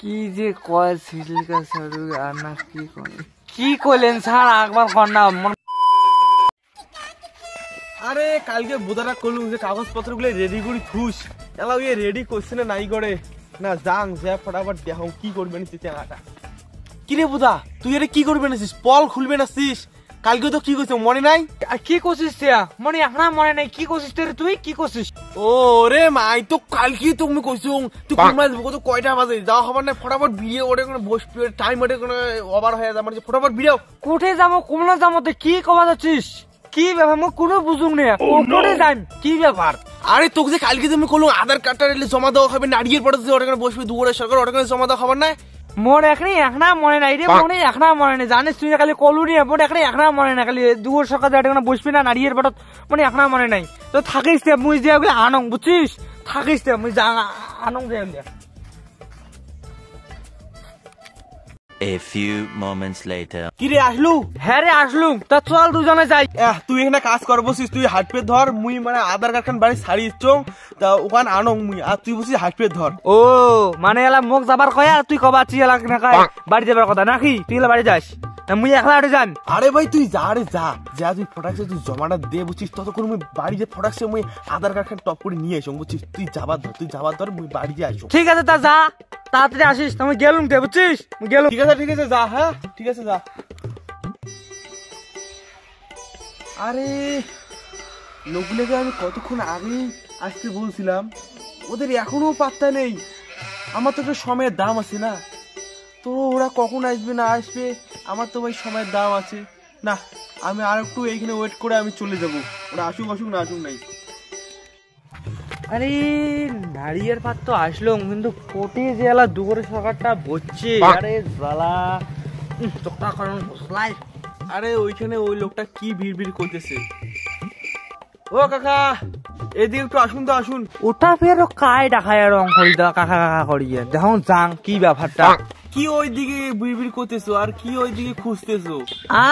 কি যে কয় সিলিকা সারু আর না কি কইলেন স্যার একবার কর না। আরে কালকে বোধাটা করলুম যে কাগজপত্র গুলো রেডি করি থুস এলা ওই রেডি করছে না নাই করে না যাং যা ফটাফট দেখো কি করবে না চেনাটা। কি রে বোধা তুই আরে কি করবে নাছিস পল খুলবে নাছিস কালকে তো কি কইছ মনে নাই কি করছিস মনে এখন মনে নাই কি করছিস তুই কি করছিস? ও রে মাই তো কালকে তুমি কইছো তুই কোনমাস কত কয়টা বাজে যাও হবার না ফটাফট ভিডিও ওরে কোন বসবি টাইম ওরে কোন ওভার হয়ে যা মানে ফটাফট ভিডিও কোঠে যাবো কোমলা যাবো তো কি কবা যাচ্ছিস কি ব্যাপার মই কোনো বুঝুম না কোঠে যাই কি ব্যাপার? আরে তোকে যে কালকে তুমি কইলো আধার কার্ডটা জমা দেওয়া হবে নাড়িয়ে পড়ে যে ওরে কোন বসবি দুয়ারে সরকার ওরে কোন জমা দেওয়া হবে না মোর এখনি এখনা মনে নাই রে মনে এখনা মনে নাই জানিস তুই খালি কলু নি মোর এখনি এখনা মনে নাই খালি দুয়ার সরকার এটা বসবি না নাড়িয়ে পড়ত মানে এখনা মনে নাই তো থাকিস মুই যে ওগুলো আনং বুঝছিস থাকিস মুই যা আনং যে A few moments later. কি রে আসলু? হ্যাঁ রে আসলুম তা চল দুজনে যাই। তুই এখানে কাজ করবছিস তুই হাট পে ধর মুই মানে আধার কার্ড খান বাড়ি ছাড়ি ইচ্ছং তা ওখান আনং মুই আর তুই বসিস হাট পে ধর। ও মানে এলা মোক যাবার কয়া তুই কবা চি এলা না কয় বাড়ি যাবার কথা নাকি তুই এলা বাড়ি যাস মুই একলা আড়ে যান। আরে ভাই তুই যা রে যা যা তুই ফটাকসে তুই জমাটা দে বুঝছিস ততক্ষণ মুই বাড়ি যে ফটাকসে মুই আধার কার্ড খান টপ করে নিয়ে আসং বুঝছিস তুই যাবার ধর মুই বাড়ি যে আসং। ঠিক আছে তা যা তাড়াতাড়ি আসিস তুমি গেলুম দে বুঝছিস গেলুম। ঠিক আছে যা হ্যাঁ ঠিক আছে যা। আরে লোকগুলোকে আমি কতক্ষণ আগে আসতে বলছিলাম ওদের এখনো পাত্তা নেই। আমার তো একটা সময়ের দাম আছে না তো ওরা কখন আসবে না আসবে আমার তো ভাই সময়ের দাম আছে না আমি আর একটু এইখানে ওয়েট করে আমি চলে যাবো ওরা আসুক না আসুক নাই। আরে নারিয়ের পাত তো আসলো কিন্তু কোটে যে এলা দুপুরে সকালটা বসছে আরে জ্বালা চোখটা কারণ বসলাই। আরে ওইখানে ওই লোকটা কি ভিড় করতেছে। ও কাকা এদিকে একটু আসুন তো আসুন। ওটা ফের কায় দেখায় রং করি দা কাকা কাকা করিয়ে দেখুন যাং কি ব্যাপারটা কি ওইদিকে ভিড় করতেছো আর কি ওইদিকে খুঁজতেছো?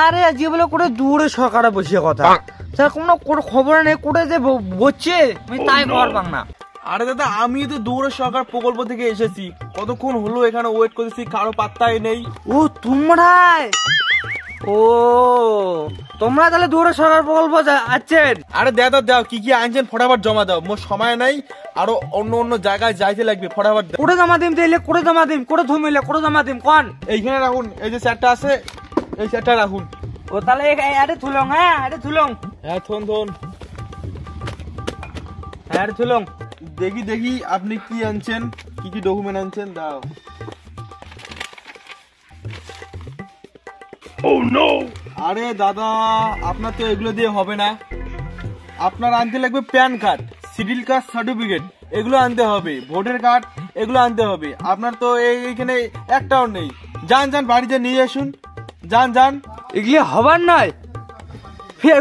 আরে যে বলে কোটে দূরে সকালে বসে কথা স্যার কোনো খবর নেই কোটে যে বসছে আমি তাই খবর পাং না। আরে দাদা আমি তো দৌড়ে সরকার প্রকল্প থেকে এসেছি কতক্ষণ হলো এখানে ওয়েট করতেছি কারো পাত্তাই নেই। ও তোমরাই ও তোমরা তাহলে দৌড়ে সরকার প্রকল্প আছেন? আরে দাও কি আনছেন ফটাফট জমা দাও মোর সময় নাই আরো অন্য জায়গায় যাইতে লাগবে ফটাফট। কোটে জমা দিম তাইলে কোটে জমা দিম কোটে ধুমিলে কোটে জমা দিম কোন এইখানে রাখুন এই যে স্যারটা আছে এই স্যারটা রাখুন। ও তাহলে আরে থুলং হ্যাঁ আরে থুলং হ্যাঁ থন হ্যাঁ আরে থুলং। দেখি আপনি কি আনছেন কি ডকুমেন্ট আনছেন দাও। Oh no! আরে দাদা আপনার তো এগুলো দিয়ে হবে না আপনার আনতে লাগবে প্যান কার্ড সিডিল কাস্ট সার্টিফিকেট এগুলো আনতে হবে ভোটার কার্ড এগুলো আনতে হবে। আপনার তো এইখানে একটাও নেই যান বাড়িতে নিয়ে আসুন যান। এগুলি হবার নয়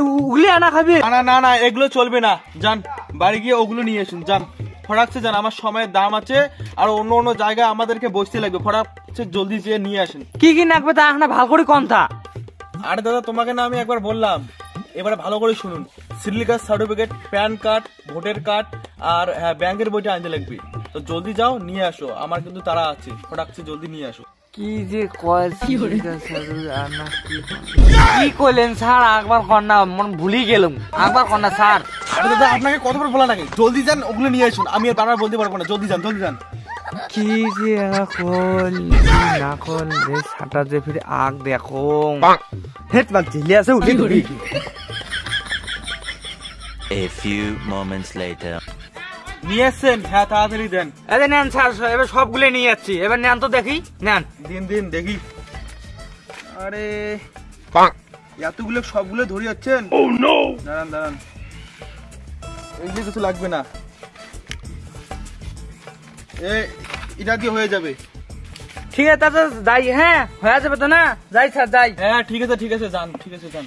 ওগুলি আনা খাবি না এগুলো চলবে না যান বাড়ি গিয়ে ওগুলো নিয়ে আসুন যান ফটাকছে যান আমার সময়ের দাম আছে আর অন্য জায়গায় আমাদেরকে বসতে লাগবে ফটাকছে জলদি যেয়ে নিয়ে আসেন। কি নাকবে তা এখন ভালো করে কোনটা? আরে দাদা তোমাকে না আমি একবার বললাম এবারে ভালো করে শুনুন সিডিল caste certificate PAN card voter card আর হ্যাঁ ব্যাংকের বইটা আনতে লাগবে তো জলদি যাও নিয়ে আসো আমার কিন্তু তারা আছে ফটাকছে জলদি নিয়ে আসো। কি যে কয় সিলিকা সারু আর না কি কইলেন স্যার একবার কর না মন ভুলি গেলাম একবার কর না স্যার। আরে দাদা আপনাকে কতবার বলা লাগে জলদি যান ওগুলো নিয়ে আসুন আমি আর বারবার বলতে পারবো না জলদি যান। কি যে কল না কল রে ছাটা যে ফিরে আগ দেখো হেট মাল চিলি আছে উঠে ধরি। A few moments later. নিয়ে আসছেন হ্যাঁ তাড়াতাড়ি দেন। আরে নেন স্যার এবার সবগুলো নিয়ে যাচ্ছি এবার নেন তো দেখি নেন দিন দেখি। আরে এতগুলো সবগুলো ধরে যাচ্ছেন? দাঁড়ান এগুলো কিছু লাগবে না এটা দিয়ে হয়ে যাবে। ঠিক আছে যাই হ্যাঁ হয়ে যাবে তো না যাই স্যার যাই। হ্যাঁ ঠিক আছে যান ঠিক আছে যান।